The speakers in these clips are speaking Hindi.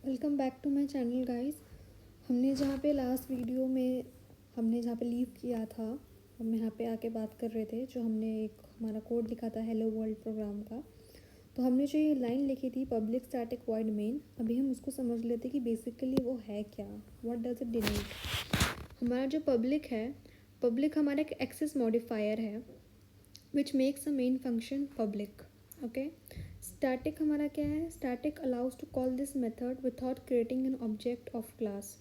Welcome back to my channel guys. हमने जहाँ पे लास्ट वीडियो में हमने जहाँ पे लीव किया था, हम यहाँ पे आके बात कर रहे थे। जो हमने एक हमारा कोड लिखा था हेलो वर्ल्ड प्रोग्राम का, तो हमने जो ये लाइन लिखी थी पब्लिक स्टैटिक वॉइड मेन, अभी हम उसको समझ लेते कि बेसिकली वो है क्या, व्हाट डज इट डिनोट। हमारा जो पब्लिक है, पब्लिक हमारा एक एक्सेस मॉडिफायर है which makes a main function public. Okay, static हमारा क्या है? Static allows to call this method without creating an object of class.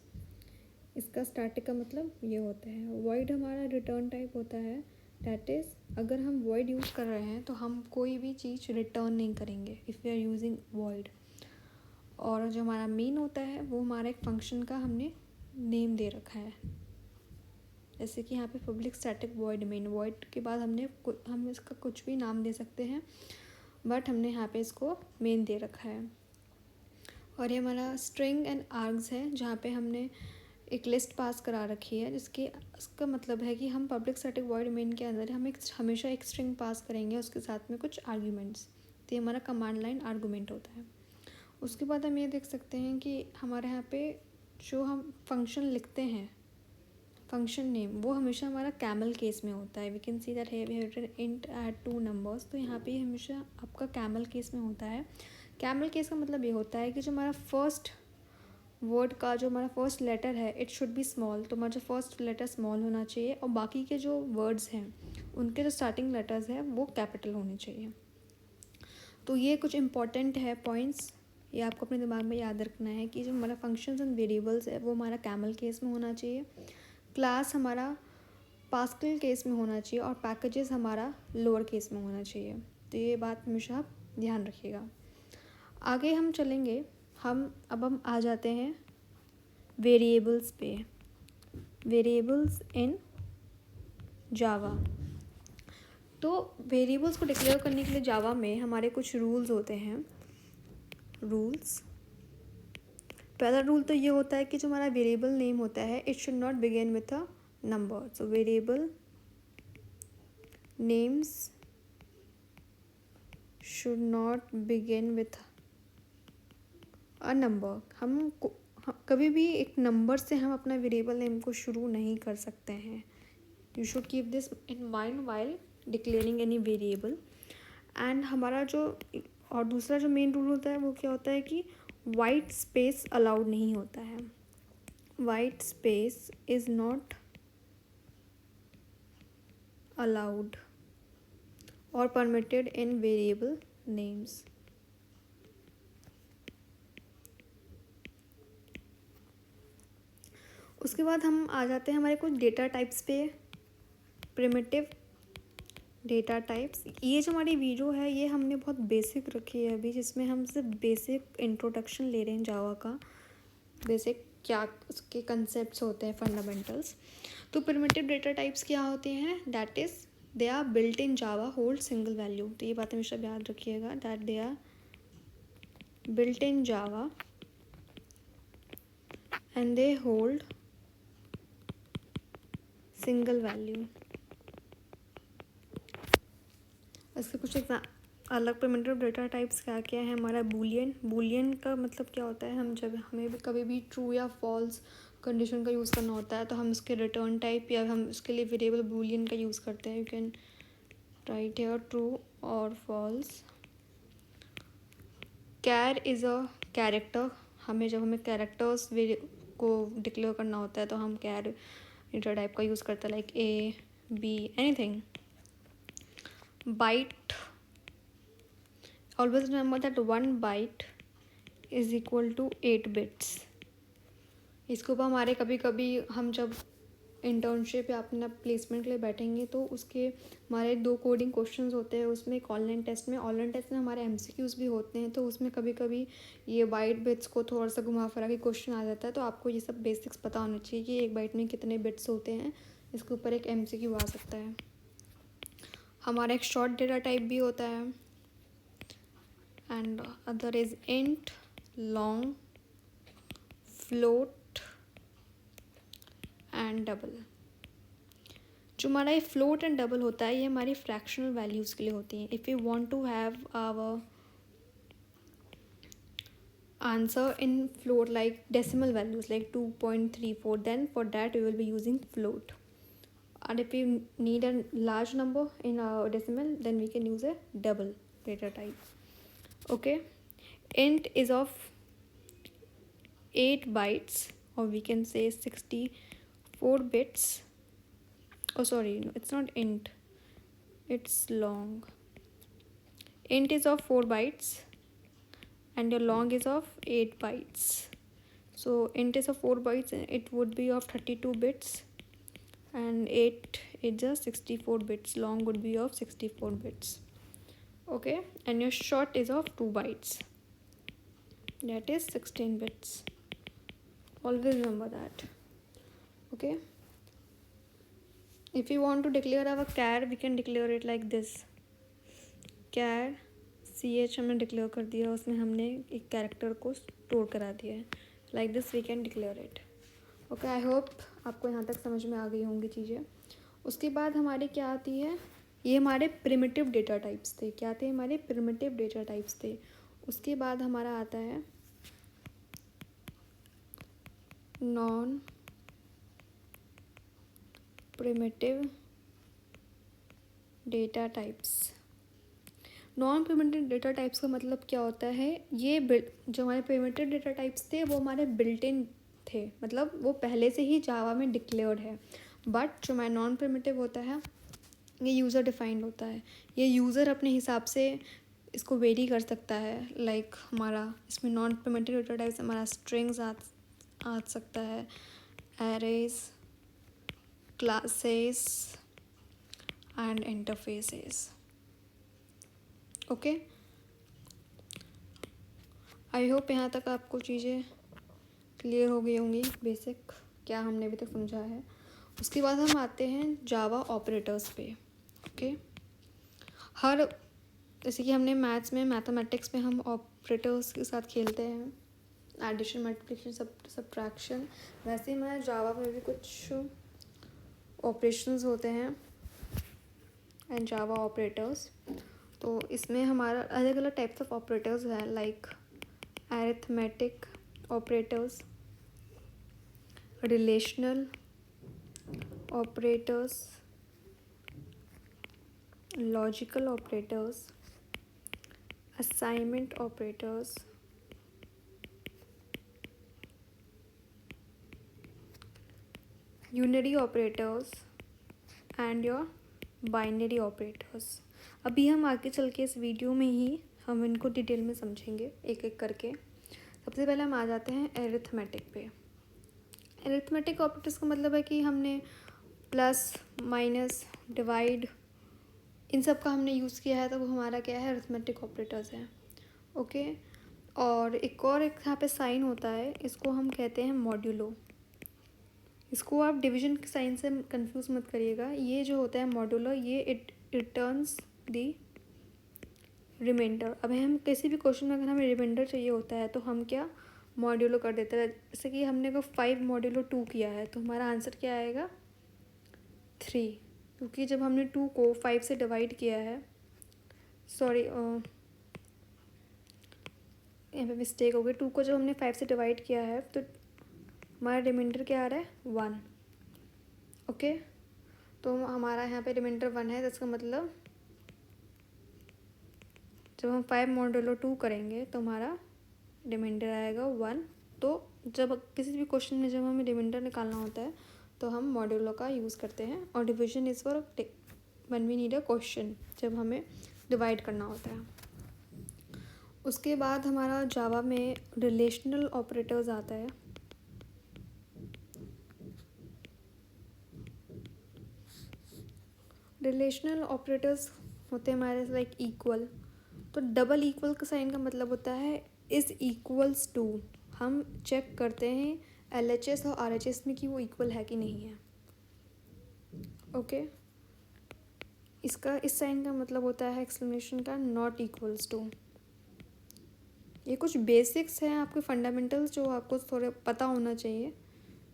इसका स्टैटिक का मतलब ये होता है। वॉइड हमारा रिटर्न टाइप होता है, डैट इज़ अगर हम वॉइड यूज़ कर रहे हैं तो हम कोई भी चीज़ रिटर्न नहीं करेंगे if we are using void. और जो हमारा मेन होता है वो हमारा एक फंक्शन का हमने नेम दे रखा है, जैसे कि यहाँ पे public static void main. Void के बाद हम इसका कुछ भी नाम दे सकते हैं, बट हमने यहाँ पे इसको मेन दे रखा है। और ये हमारा स्ट्रिंग एंड आर्ग्स है, जहाँ पे हमने एक लिस्ट पास करा रखी है, इसका मतलब है कि हम पब्लिक स्टैटिक वॉइड मेन के अंदर हम हमेशा एक स्ट्रिंग पास करेंगे उसके साथ में कुछ आर्ग्यूमेंट्स। तो ये हमारा कमांड लाइन आर्गूमेंट होता है। उसके बाद हम ये देख सकते हैं कि हमारे यहाँ पे जो हम फंक्शन लिखते हैं, फंक्शन नेम, वो हमेशा हमारा कैमल केस में होता है। We can see that we have written int at 2 numbers, तो यहाँ पे हमेशा आपका कैमल केस में होता है। कैमल केस का मतलब ये होता है कि जो हमारा फर्स्ट वर्ड का जो हमारा फर्स्ट लेटर है इट शुड बी स्मॉल, तो हमारा जो फर्स्ट लेटर स्मॉल होना चाहिए और बाकी के जो वर्ड्स हैं उनके जो स्टार्टिंग लेटर्स हैं वो कैपिटल होने चाहिए। तो ये कुछ इंपॉर्टेंट है पॉइंट्स, ये आपको अपने दिमाग में याद रखना है कि जो हमारा फंक्शंस एंड वेरिएबल्स है वो हमारा कैमल केस में होना चाहिए, क्लास हमारा पास्कल केस में होना चाहिए और पैकेजेस हमारा लोअर केस में होना चाहिए। तो ये बात हमेशा आप ध्यान रखिएगा। आगे हम चलेंगे, अब हम आ जाते हैं वेरिएबल्स पे। वेरिएबल्स इन जावा। तो वेरिएबल्स को डिक्लेयर करने के लिए जावा में हमारे कुछ रूल्स होते हैं। रूल्स, पहला रूल तो ये होता है कि जो हमारा वेरिएबल नेम होता है it should not begin with a number. So variable names should not begin with a number. हम कभी भी एक नंबर से हम अपना वेरिएबल नेम को शुरू नहीं कर सकते हैं। You should keep this in mind while declaring any variable. And हमारा जो और दूसरा जो मेन रूल होता है वो क्या होता है कि वाइट स्पेस अलाउड नहीं होता है। White space is not allowed और परमिटेड इन वेरिएबल नेम्स। उसके बाद हम आ जाते हैं हमारे कुछ डेटा टाइप्स पे। प्रिमिटिव डेटा टाइप्स, ये जो हमारी वीडियो है ये हमने बहुत बेसिक रखी है अभी, जिसमें हम सिर्फ बेसिक इंट्रोडक्शन ले रहे हैं जावा का, बेसिक क्या उसके कंसेप्ट्स होते हैं, फंडामेंटल्स। तो प्रिमिटिव डेटा टाइप्स क्या होते हैं? That is they are built in Java hold single value. तो ये बात हमेशा याद रखिएगा, that they are built in Java and they hold single value. इसके कुछ अलग प्रिमिटिव डेटा टाइप्स क्या क्या है? हमारा बूलियन। बूलियन का मतलब क्या होता है? हमें भी कभी भी ट्रू या फॉल्स कंडीशन का यूज़ करना होता है तो हम इसके रिटर्न टाइप या हम इसके लिए वेरिएबल बूलियन का यूज़ करते हैं। You can write here true और false. Char is a character. जब हमें कैरेक्टर्स को डिक्लेयर करना होता है तो हम कैर डेटा टाइप का यूज़ करते हैं, like A B anything. Byte, always remember that 1 byte is equal to 8 bits। इसके ऊपर हमारे कभी कभी हम जब इंटर्नशिप या अपना प्लेसमेंट के लिए बैठेंगे तो उसके हमारे 2 कोडिंग क्वेश्चंस होते हैं उसमें। एक ऑनलाइन टेस्ट में हमारे MCQs भी होते हैं, तो उसमें कभी कभी ये बाइट बिट्स को थोड़ा सा घुमा फिरा के क्वेश्चन आ जाता है। तो आपको ये सब बेसिक्स पता होना चाहिए कि एक बाइट में कितने बिट्स होते हैं। इसके ऊपर एक MCQ आ सकता है। हमारा एक शॉर्ट डेटा टाइप भी होता है and other is int, long, float and double। जो हमारा ये फ्लोट एंड डबल होता है ये हमारी फ्रैक्शनल वैल्यूज़ के लिए होती हैं। If you want to have our answer in float like decimal values like 2.34, then for that we will be using float. And if we need a large number in our decimal, then we can use a double data type. Okay, int is of 8 bytes, or we can say 64 bits. Oh sorry, no, it's not int, it's long. Int is of 4 bytes and your long is of 8 bytes. So int is of 4 bytes, it would be of 32 bits, and 8 is just 64 bits. Long would be of 64 bits. Okay, and your short is of 2 bytes, that is 16 bits. Always remember that. Okay, if you want to declare our char, we can declare it like this. char ch हमने डिक्लेयर कर दिया, उसमें हमने एक कैरेक्टर को स्टोर करा दिया है. Like this we can declare it. Okay, I hope आपको यहाँ तक समझ में आ गई होंगी चीज़ें. उसके बाद हमारे क्या आती है, ये हमारे प्रिमिटिव डेटा टाइप्स थे. क्या थे हमारे प्रिमिटिव डेटा टाइप्स थे. उसके बाद हमारा आता है non primitive data types. Non primitive data types का मतलब क्या होता है, ये जो हमारे प्रिमिटिव डेटा टाइप्स थे वो हमारे बिल्ट इन थे, मतलब वो पहले से ही जावा में डिक्लेयर्ड है. बट जो हमारा नॉन प्रिमिटिव होता है ये यूज़र डिफाइंड होता है. ये यूज़र अपने हिसाब से इसको वेरी कर सकता है. लाइक हमारा इसमें नॉन प्रिमिटिव डेटा टाइप्स हमारा स्ट्रिंग्स आ सकता है, arrays, classes and interfaces. Okay, I hope यहाँ तक आपको चीज़ें क्लियर हो गई होंगी बेसिक क्या हमने अभी तक समझा है. उसके बाद हम आते हैं जावा ऑपरेटर्स पे. ओके, हर जैसे कि हमने मैथ्स में मैथमेटिक्स में हम ऑपरेटर्स के साथ खेलते हैं, एडिशन, मल्टीप्लिकेशन, सब्ट्रैक्शन, वैसे ही हमारे जावा में भी कुछ ऑपरेशंस होते हैं एंड जावा ऑपरेटर्स. तो इसमें हमारा अलग अलग टाइप्स ऑफ ऑपरेटर्स हैं, like arithmetic operators, relational operators, logical operators, assignment operators, unary operators and your binary operators. अभी हम आगे चल के इस वीडियो में ही हम इनको डिटेल में समझेंगे एक एक करके. सबसे पहले हम आ जाते हैं एरिथमेटिक पे. एरिथमेटिक ऑपरेटर्स का मतलब है कि हमने प्लस, माइनस, डिवाइड, इन सब का हमने यूज़ किया है, तो वो हमारा क्या है, एरिथमेटिक ऑपरेटर्स हैं. ओके, और एक यहाँ पे साइन होता है, इसको हम कहते हैं मॉड्यूलो. इसको आप डिवीजन के साइन से कंफ्यूज मत करिएगा. ये जो होता है मॉड्यूलो, ये इट रिटर्न्स दी रिमाइंडर. अब हम किसी भी क्वेश्चन में अगर हमें रिमाइंडर चाहिए होता है तो हम क्या मॉड्यूलो कर देते हैं. जैसे कि हमने अगर 5 मॉड्यूलो 2 किया है तो हमारा आंसर क्या आएगा 3, क्योंकि जब हमने 2 को 5 से डिवाइड किया है, सॉरी यहाँ पे मिस्टेक हो गई. 2 को जब हमने 5 से डिवाइड किया है तो हमारा रिमाइंडर क्या आ रहा है 1. ओके, तो हमारा यहाँ पे रिमाइंडर 1 है, तो इसका मतलब जब हम 5 मॉड्यूलो 2 करेंगे तो हमारा रिमाइंडर आएगा 1. तो जब किसी भी क्वेश्चन में जब हमें रिमाइंडर निकालना होता है तो हम मॉड्यूलो का यूज़ करते हैं. और division is for when we need a question, जब हमें डिवाइड करना होता है. उसके बाद हमारा जावा में रिलेशनल ऑपरेटर्स आता है. रिलेशनल ऑपरेटर्स होते हैं हमारे लाइक इक्वल. तो डबल इक्वल का साइन का मतलब होता है इज़ इक्वल्स टू. हम चेक करते हैं LHS और RHS में कि वो इक्वल है कि नहीं है. ओके, इसका इस साइन का मतलब होता है एक्सक्लेमेशन का नॉट इक्वल्स टू. ये कुछ बेसिक्स हैं आपके फंडामेंटल्स जो आपको थोड़े पता होना चाहिए,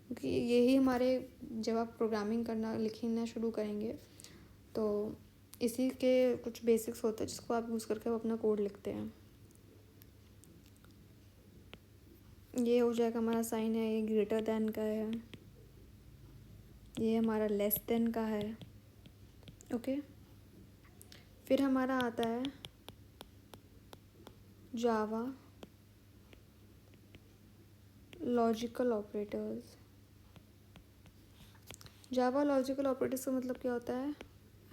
क्योंकि यही हमारे जब आप प्रोग्रामिंग करना लिखना शुरू करेंगे तो इसी के कुछ बेसिक्स होते हैं जिसको आप यूज़ करके अपना कोड लिखते हैं. ये हो जाएगा हमारा साइन है, ये ग्रेटर देन का है, ये हमारा लेस देन का है। ओके, फिर हमारा आता है जावा लॉजिकल ऑपरेटर्स। जावा लॉजिकल ऑपरेटर्स का मतलब क्या होता है?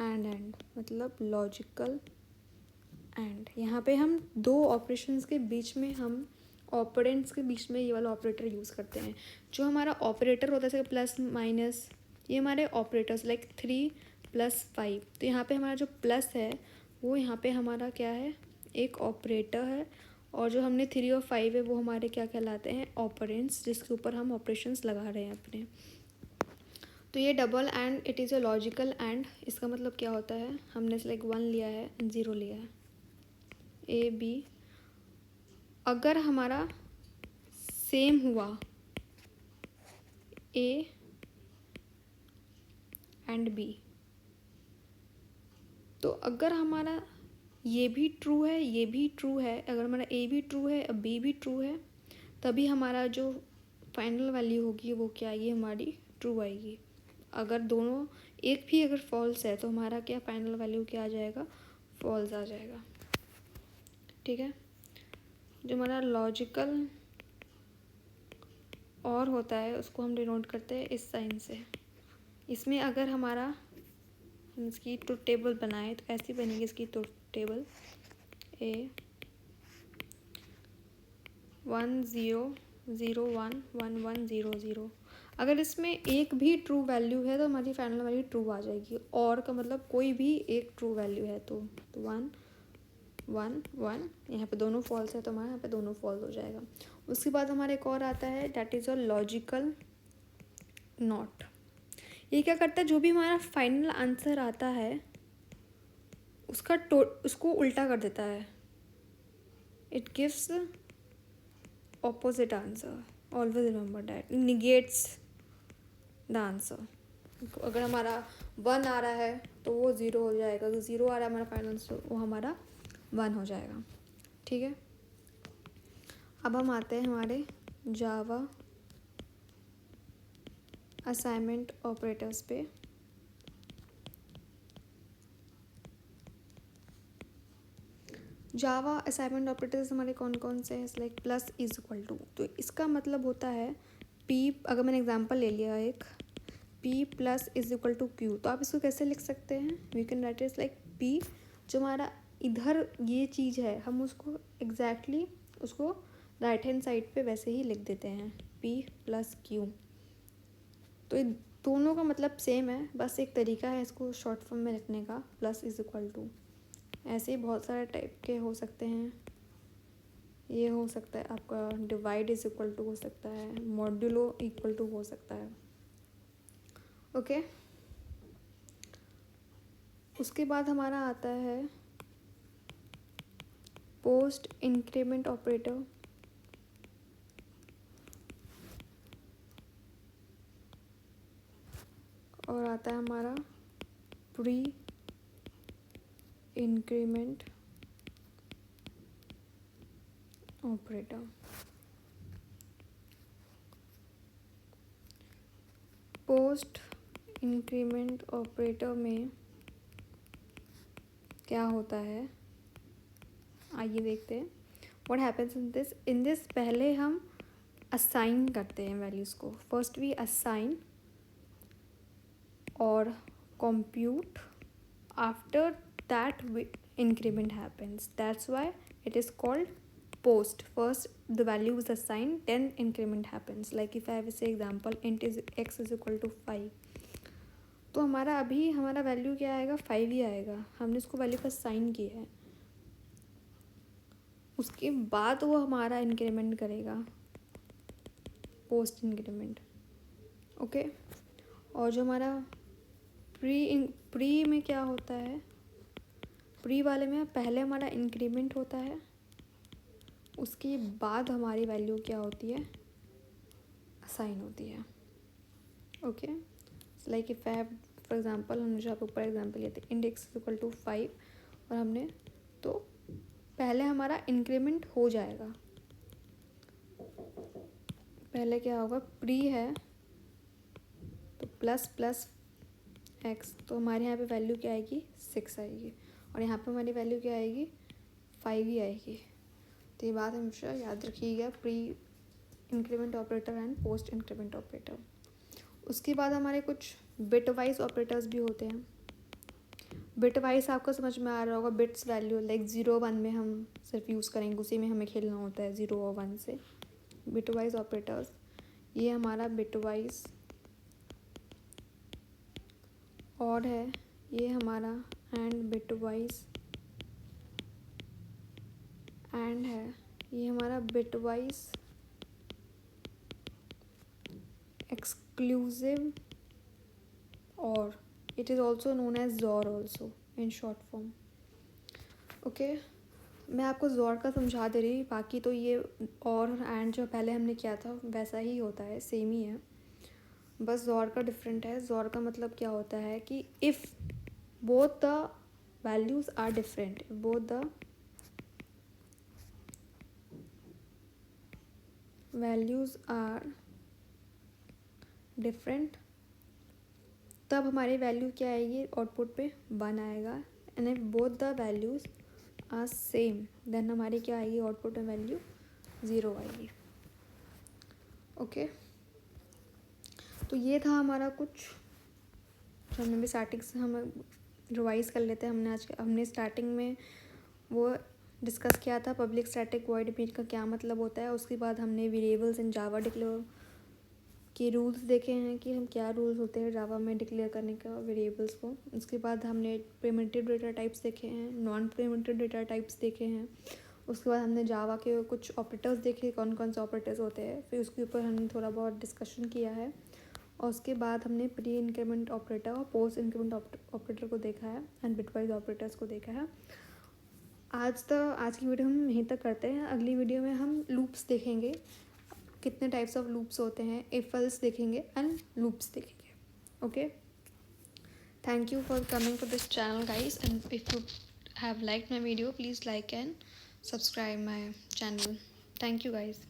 एंड मतलब लॉजिकल एंड। यहाँ पे हम दो ऑपरेशंस के बीच में, हम ऑपरेंड्स के बीच में ये वाला ऑपरेटर यूज़ करते हैं। जो हमारा ऑपरेटर होता है जैसे प्लस माइनस, ये हमारे ऑपरेटर्स लाइक 3 + 5। तो यहाँ पे हमारा जो प्लस है वो यहाँ पे हमारा क्या है? एक ऑपरेटर है। और जो हमने 3 और 5 है वो हमारे क्या कहलाते हैं? ऑपरेंड्स, जिसके ऊपर हम ऑपरेशंस लगा रहे हैं अपने। तो ये double and it is a logical and. इसका मतलब क्या होता है? हमने लाइक 1 लिया है, 0 लिया है, ए बी। अगर हमारा सेम हुआ ए एंड बी, तो अगर हमारा ये भी ट्रू है, ये भी ट्रू है, अगर हमारा ए भी ट्रू है और बी भी ट्रू है, तभी हमारा जो फाइनल वैल्यू होगी वो क्या आएगी? हमारी ट्रू आएगी। अगर दोनों एक भी अगर फॉल्स है तो हमारा क्या फाइनल वैल्यू क्या आ जाएगा? फॉल्स आ जाएगा। ठीक है, जो हमारा लॉजिकल और होता है उसको हम डिनोट करते हैं इस साइन से। इसमें अगर हमारा हम इसकी ट्रुथ टेबल बनाए तो ऐसी बनेगी इसकी ट्रुथ टेबल, ए 1 0 0 1 1 1 0 0। अगर इसमें एक भी ट्रू वैल्यू है तो हमारी फाइनल वैल्यू ट्रू आ जाएगी। और का मतलब कोई भी एक ट्रू वैल्यू है तो 1 1 1, यहाँ पे दोनों फॉल्स है तो हमारे यहाँ पे दोनों फॉल्स हो जाएगा। उसके बाद हमारे एक और आता है that is a logical not. ये क्या करता है? जो भी हमारा फाइनल आंसर आता है उसको उल्टा कर देता है। It gives opposite answer, always remember that, negates the answer. अगर हमारा 1 आ रहा है तो वो 0 हो जाएगा, अगर 0 आ रहा है हमारा फाइनल आंसर वो हमारा 1 हो जाएगा। ठीक है, अब हम आते हैं हमारे जावा असाइनमेंट ऑपरेटर्स पे। जावा असाइनमेंट ऑपरेटर्स हमारे कौन कौन से हैं? Like plus is equal to. तो इसका मतलब होता है पी, अगर मैंने एग्जांपल ले लिया एक, P plus is equal to Q, तो आप इसको कैसे लिख सकते हैं? We can write is like P, जो हमारा इधर ये चीज़ है हम उसको एग्जैक्टली उसको राइट हैंड साइड पे वैसे ही लिख देते हैं, पी प्लस क्यू। तो ये दोनों का मतलब सेम है, बस एक तरीका है इसको शॉर्ट फॉर्म में लिखने का, प्लस इज इक्वल टू। ऐसे ही बहुत सारे टाइप के हो सकते हैं। ये हो सकता है आपका डिवाइड इज इक्वल टू हो सकता है, मॉड्यूलो इक्वल टू हो सकता है। ओके, उसके बाद हमारा आता है पोस्ट इंक्रीमेंट ऑपरेटर। और आता है हमारा pre increment operator. Post increment operator में क्या होता है आइए देखते हैं। व्हाट हैपेंस इन दिस पहले हम असाइन करते हैं वैल्यूज़ को। फर्स्ट वी असाइन और compute, after that increment happens, that's why it is called post. First the value is assigned, then increment happens. Like if I have say example int is x is equal to 5, तो हमारा अभी हमारा वैल्यू क्या आएगा? 5 ही आएगा, हमने इसको वैल्यू का साइन किया है। उसके बाद वो हमारा इंक्रीमेंट करेगा, पोस्ट इंक्रीमेंट। ओके, और जो हमारा प्री में क्या होता है? प्री वाले में पहले हमारा इंक्रीमेंट होता है, उसके बाद हमारी वैल्यू क्या होती है? असाइन होती है। Okay, like if I have for example, हमने जो आपको ऊपर एग्जांपल लिया था इंडेक्स इक्वल टू 5 और हमने तो पहले हमारा इंक्रीमेंट हो जाएगा, पहले क्या होगा, प्री है तो प्लस प्लस एक्स, तो हमारे यहाँ पे वैल्यू क्या आएगी, 6 आएगी, और यहाँ पे हमारी वैल्यू क्या आएगी, 5 ही आएगी। तो ये बात हमेशा याद रखिएगा, pre increment operator and post increment operator. उसके बाद हमारे कुछ बिट वाइज ऑपरेटर्स भी होते हैं। बिट वाइज आपको समझ में आ रहा होगा, बिट्स वैल्यू लाइक 0 1 में हम सिर्फ यूज़ करेंगे, उसी में हमें खेलना होता है 0 और 1 से। बिट वाइज ऑपरेटर्स, ये हमारा बिट वाइज और है, ये हमारा एंड बिट वाइज एंड है, ये हमारा bitwise exclusive or, it is also known as XOR also in short form. Okay, मैं आपको जोर का समझा दे रही, बाकी तो ये और एंड जो पहले हमने किया था वैसा ही होता है, सेम ही है, बस जोर का डिफरेंट है। जोर का मतलब क्या होता है कि if both the values are different, both the values are different, तब हमारी वैल्यू क्या आएगी, आउटपुट पे 1 आएगा। And if both the values are same then हमारी क्या आएगी, आउटपुट में वैल्यू 0 आएगी। ओके, तो ये था हमारा कुछ, जो हमने भी स्टार्टिंग से हम रिवाइज कर लेते हैं। हमने स्टार्टिंग में वो डिस्कस किया था पब्लिक स्टैटिक वॉइड इमेज का क्या मतलब होता है। उसके बाद हमने वेरिएबल्स इन जावा डिक्लेयर के रूल्स देखे हैं कि हम क्या रूल्स होते हैं जावा में डिक्लेयर करने का वेरिएबल्स को। उसके बाद हमने प्रिमिटिव डेटा टाइप्स देखे हैं, नॉन प्रिमिटिव डेटा टाइप्स देखे हैं। उसके बाद हमने जावा के कुछ ऑपरेटर्स देखे, कौन कौन से ऑपरेटर्स होते हैं, फिर उसके ऊपर हमने थोड़ा बहुत डिस्कशन किया है। और उसके बाद हमने प्री इंक्रीमेंट ऑपरेटर और पोस्ट इंक्रीमेंट ऑपरेटर को देखा है एंड बिटवाइज ऑपरेटर्स को देखा है। आज की वीडियो हम यहीं तक करते हैं। अगली वीडियो में हम लूप्स देखेंगे, कितने टाइप्स ऑफ लूप्स होते हैं, इफ एल्स देखेंगे एंड लूप्स देखेंगे। Okay, thank you for coming to this channel guys, and if you have liked my video, please like and subscribe my channel. Thank you guys.